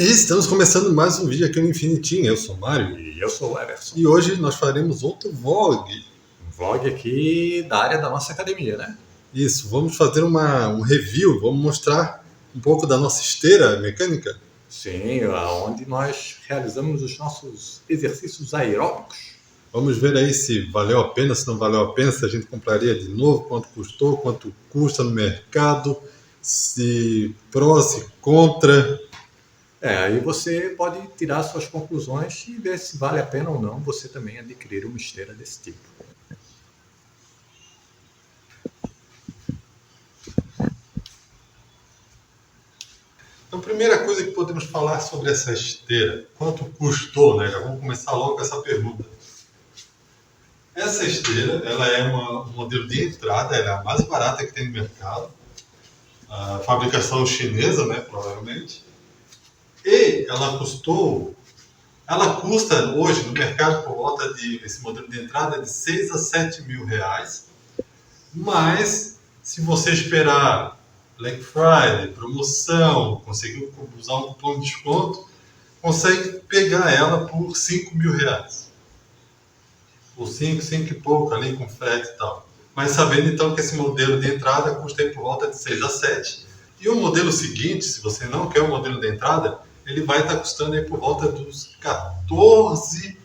E estamos começando mais um vídeo aqui no Infinitinho. Eu sou o Mário. E eu sou o Everson. E hoje nós faremos outro vlog. Um vlog aqui da área da nossa academia, né? Isso, vamos fazer um review, vamos mostrar um pouco da nossa esteira mecânica. Sim, onde nós realizamos os nossos exercícios aeróbicos. Vamos ver aí se valeu a pena, se não valeu a pena, se a gente compraria de novo, quanto custou, quanto custa no mercado, se pró, se contra. Aí você pode tirar suas conclusões e ver se vale a pena ou não você também adquirir uma esteira desse tipo. Então, a primeira coisa que podemos falar sobre essa esteira, quanto custou, né? Já vamos começar logo com essa pergunta. Essa esteira, ela é um modelo de entrada, ela é a mais barata que tem no mercado. A fabricação chinesa, né, provavelmente. E ela custa hoje no mercado por volta de, esse modelo de entrada, de 6 a 7 mil reais. Mas, se você esperar Black Friday, promoção, conseguir usar um cupom de desconto, consegue pegar ela por 5 mil reais. Por 5 e pouco ali com frete e tal. Mas sabendo então que esse modelo de entrada custa aí por volta de 6 a 7. E o modelo seguinte, se você não quer o modelo de entrada, ele vai estar custando aí por volta dos 14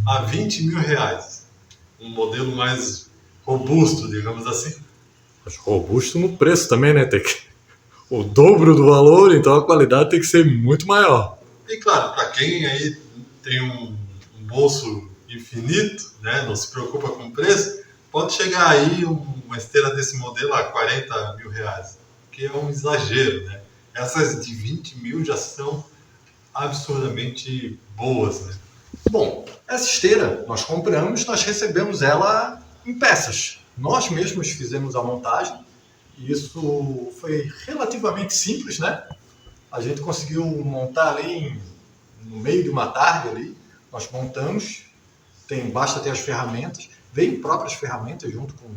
a 20 mil reais. Um modelo mais robusto, digamos assim. Mas robusto no preço também, né? Tem o dobro do valor, então a qualidade tem que ser muito maior. E claro, para quem aí tem um bolso infinito, né, não se preocupa com o preço, pode chegar aí uma esteira desse modelo a 40 mil reais, que é um exagero, né? Essas de 20 mil já são absurdamente boas, né? Bom, essa esteira nós compramos, nós recebemos ela em peças. Nós mesmos fizemos a montagem e isso foi relativamente simples, né? A gente conseguiu montar ali no meio de uma tarde ali, nós montamos, basta ter as ferramentas, veio próprias ferramentas junto com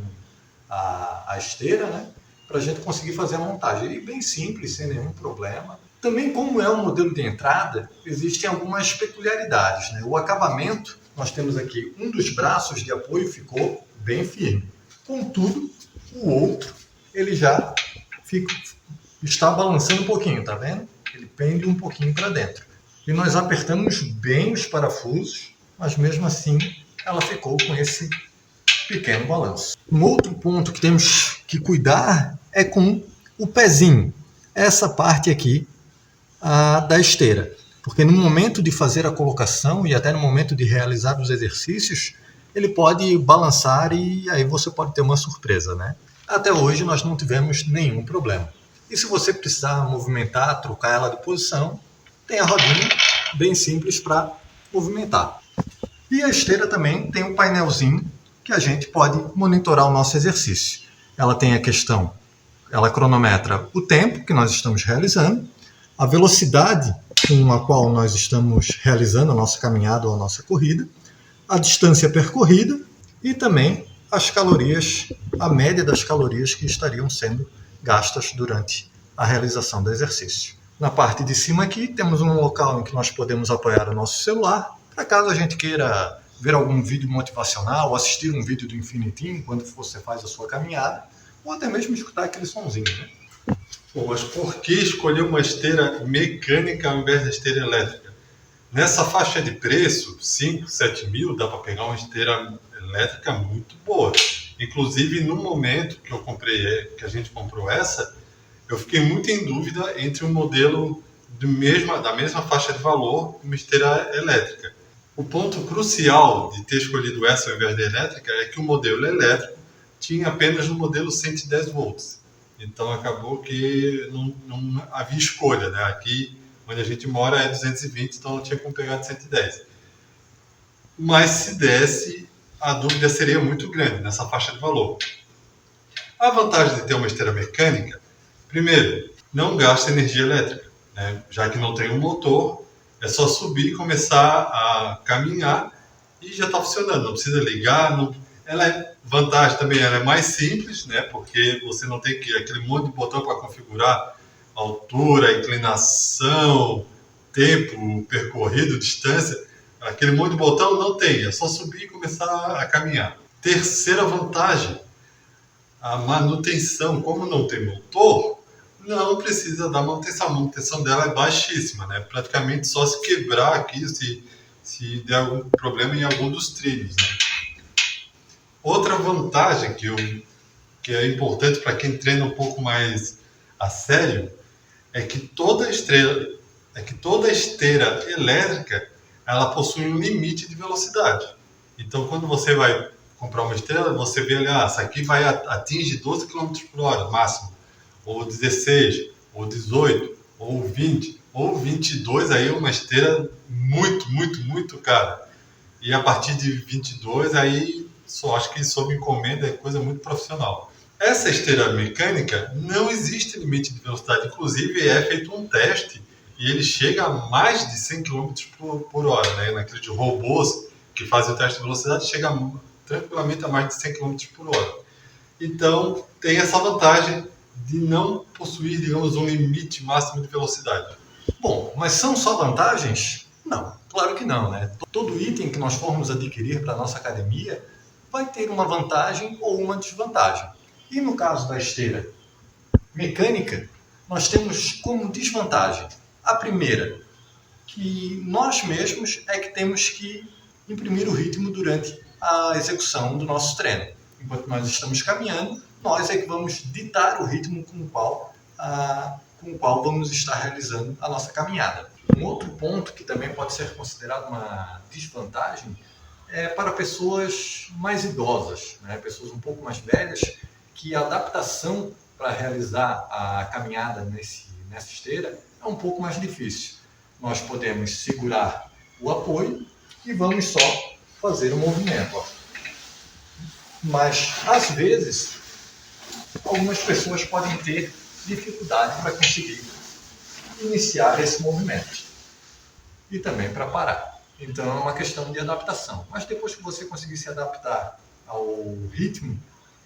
a esteira, né? Para a gente conseguir fazer a montagem. E bem simples, sem nenhum problema. Também, como é um modelo de entrada, existem algumas peculiaridades, né? O acabamento, nós temos aqui um dos braços de apoio ficou bem firme. Contudo, o outro, ele já está balançando um pouquinho, tá vendo? Ele pende um pouquinho para dentro. E nós apertamos bem os parafusos, mas mesmo assim ela ficou com esse pequeno balanço. Um outro ponto que temos que cuidar é com o pezinho. Essa parte aqui da esteira. Porque no momento de fazer a colocação e até no momento de realizar os exercícios, ele pode balançar e aí você pode ter uma surpresa, né? Até hoje nós não tivemos nenhum problema. E se você precisar movimentar, trocar ela de posição, tem a rodinha bem simples para movimentar. E a esteira também tem um painelzinho que a gente pode monitorar o nosso exercício. Ela tem a questão, ela cronometra o tempo que nós estamos realizando, a velocidade com a qual nós estamos realizando a nossa caminhada ou a nossa corrida, a distância percorrida e também as calorias, a média das calorias que estariam sendo gastas durante a realização do exercício. Na parte de cima aqui temos um local em que nós podemos apoiar o nosso celular, para caso a gente queira ver algum vídeo motivacional, ou assistir um vídeo do Infinitinho quando você faz a sua caminhada, ou até mesmo escutar aquele sonzinho, né? Bom, mas por que escolher uma esteira mecânica ao invés da esteira elétrica? Nessa faixa de preço, 5, 7 mil, dá para pegar uma esteira elétrica muito boa. Inclusive, no momento que eu comprei, que a gente comprou essa, eu fiquei muito em dúvida entre um modelo da mesma faixa de valor e uma esteira elétrica. O ponto crucial de ter escolhido essa ao invés da elétrica é que o modelo elétrico tinha apenas no modelo 110 volts. Então acabou que não havia escolha, né? Aqui onde a gente mora é 220, então não tinha como pegar de 110. Mas se desse, a dúvida seria muito grande nessa faixa de valor. A vantagem de ter uma esteira mecânica, primeiro, não gasta energia elétrica, né? Já que não tem um motor, é só subir e começar a caminhar e já está funcionando, não precisa ligar. Vantagem também, ela é mais simples, né? Porque você não tem aquele monte de botão para configurar a altura, a inclinação, tempo percorrido, distância, aquele monte de botão não tem, é só subir e começar a caminhar. Terceira vantagem, a manutenção. Como não tem motor, não precisa da manutenção. A manutenção dela é baixíssima, né? Praticamente só se quebrar aqui, se der algum problema em algum dos trilhos, né? Outra vantagem que é importante para quem treina um pouco mais a sério é que toda esteira elétrica ela possui um limite de velocidade. Então, quando você vai comprar uma esteira, você vê ali, essa aqui vai atingir 12 km por hora máximo, ou 16, ou 18, ou 20, ou 22, aí é uma esteira muito, muito, muito cara. E a partir de 22, aí só acho que sob encomenda é coisa muito profissional. Essa esteira mecânica não existe limite de velocidade, inclusive é feito um teste e ele chega a mais de 100 km por hora, né? Naqueles robôs que fazem o teste de velocidade, chega tranquilamente a mais de 100 km por hora. Então, tem essa vantagem de não possuir, digamos, um limite máximo de velocidade. Bom, mas são só vantagens? Não, claro que não, né? Todo item que nós formos adquirir para a nossa academia vai ter uma vantagem ou uma desvantagem. E no caso da esteira mecânica, nós temos como desvantagem a primeira, que nós mesmos é que temos que imprimir o ritmo durante a execução do nosso treino. Enquanto nós estamos caminhando, nós é que vamos ditar o ritmo com o qual vamos estar realizando a nossa caminhada. Um outro ponto que também pode ser considerado uma desvantagem é para pessoas mais idosas, né? Pessoas um pouco mais velhas, que a adaptação para realizar a caminhada nessa esteira é um pouco mais difícil. Nós podemos segurar o apoio e vamos só fazer o movimento. Mas, às vezes, algumas pessoas podem ter dificuldade para conseguir iniciar esse movimento e também para parar. Então, é uma questão de adaptação. Mas depois que você conseguir se adaptar ao ritmo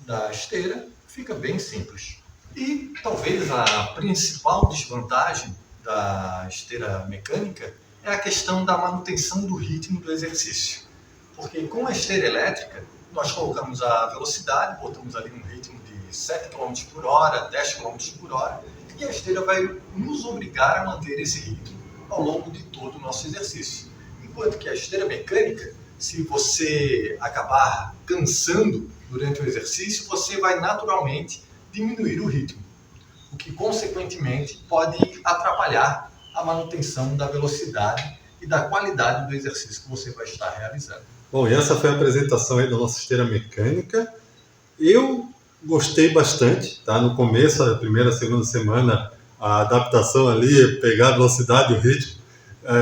da esteira, fica bem simples. E talvez a principal desvantagem da esteira mecânica é a questão da manutenção do ritmo do exercício. Porque com a esteira elétrica, nós colocamos a velocidade, botamos ali um ritmo de 7 km por hora, 10 km por hora, e a esteira vai nos obrigar a manter esse ritmo ao longo de todo o nosso exercício. Enquanto que a esteira mecânica, se você acabar cansando durante o exercício, você vai naturalmente diminuir o ritmo, o que consequentemente pode atrapalhar a manutenção da velocidade e da qualidade do exercício que você vai estar realizando. Bom, e essa foi a apresentação aí da nossa esteira mecânica. Eu gostei bastante, tá? No começo, a primeira, segunda semana, a adaptação ali, pegar a velocidade e o ritmo,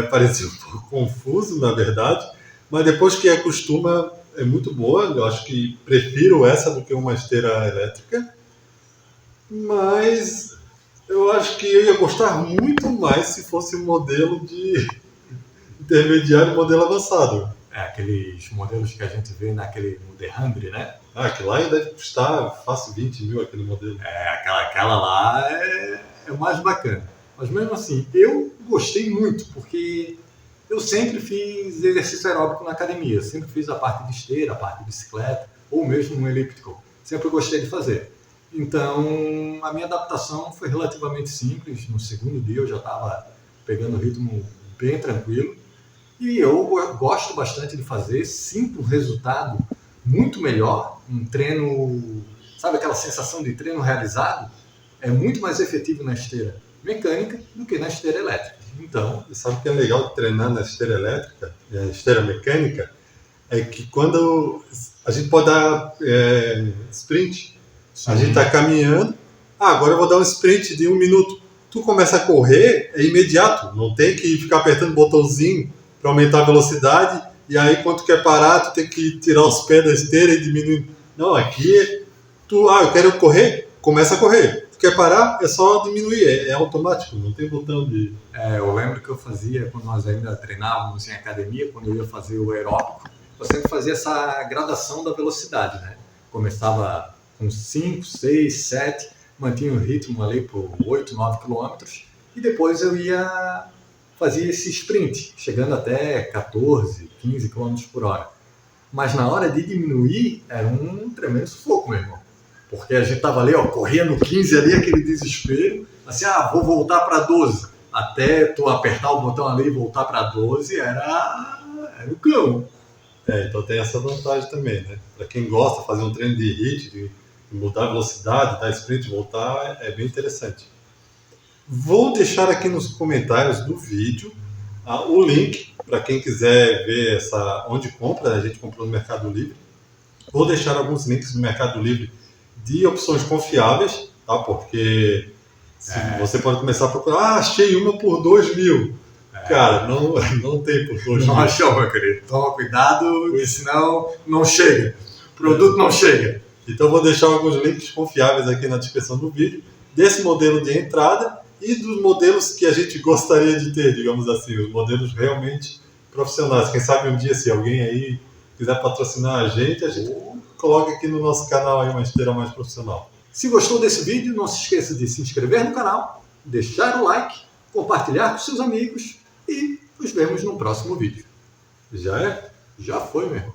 parecia um pouco confuso, na verdade, mas depois que acostuma, é muito boa. Eu acho que prefiro essa do que uma esteira elétrica, mas eu acho que eu ia gostar muito mais se fosse um modelo de intermediário e modelo avançado. Aqueles modelos que a gente vê naquele no The Hungry, né? Que lá deve custar fácil 20 mil aquele modelo. Aquela lá é o mais bacana. Mas mesmo assim, eu gostei muito, porque eu sempre fiz exercício aeróbico na academia. Sempre fiz a parte de esteira, a parte de bicicleta, ou mesmo um elíptico. Sempre gostei de fazer. Então, a minha adaptação foi relativamente simples. No segundo dia eu já estava pegando o ritmo bem tranquilo. E eu gosto bastante de fazer, sinto um resultado muito melhor, um treino, sabe aquela sensação de treino realizado? É muito mais efetivo na esteira mecânica do que na esteira elétrica. Então, sabe o que é legal de treinar na esteira elétrica, na esteira mecânica? É que quando a gente pode dar sprint, sim. A gente está caminhando, agora eu vou dar um sprint de 1 minuto. Tu começa a correr, é imediato, não tem que ficar apertando o botãozinho para aumentar a velocidade, e aí quando tu quer parar, tu tem que tirar os pés da esteira e diminuir. Não, aqui eu quero correr, começa a correr. Tu quer parar, é só diminuir, é automático, não tem botão de... Eu lembro que eu fazia, quando nós ainda treinávamos em academia, quando eu ia fazer o aeróbico, eu sempre fazia essa gradação da velocidade, né? Começava com 5, 6, 7, mantinha o ritmo ali por 8, 9 quilômetros, e depois eu ia fazia esse sprint, chegando até 14, 15 km por hora. Mas na hora de diminuir, era um tremendo sufoco, meu irmão. Porque a gente tava ali, ó, correndo 15 ali, aquele desespero, assim, vou voltar para 12. Até tu apertar o botão ali e voltar para 12, era o cão. Então tem essa vantagem também, né? Para quem gosta de fazer um treino de HIIT, de mudar a velocidade, dar sprint, voltar, é bem interessante. Vou deixar aqui nos comentários do vídeo o link para quem quiser ver onde compra, a gente comprou no Mercado Livre. Vou deixar alguns links no Mercado Livre de opções confiáveis, tá? Porque você pode começar a procurar, achei uma por 2.000. Cara, não tem por 2.000. Não achou, meu querido. Toma cuidado, senão não chega. O produto não chega. Então vou deixar alguns links confiáveis aqui na descrição do vídeo, desse modelo de entrada e dos modelos que a gente gostaria de ter, digamos assim, os modelos realmente profissionais. Quem sabe um dia, se alguém aí quiser patrocinar a gente coloca aqui no nosso canal aí uma esteira mais profissional. Se gostou desse vídeo, não se esqueça de se inscrever no canal, deixar o like, compartilhar com seus amigos e nos vemos no próximo vídeo. Já é? Já foi, meu irmão.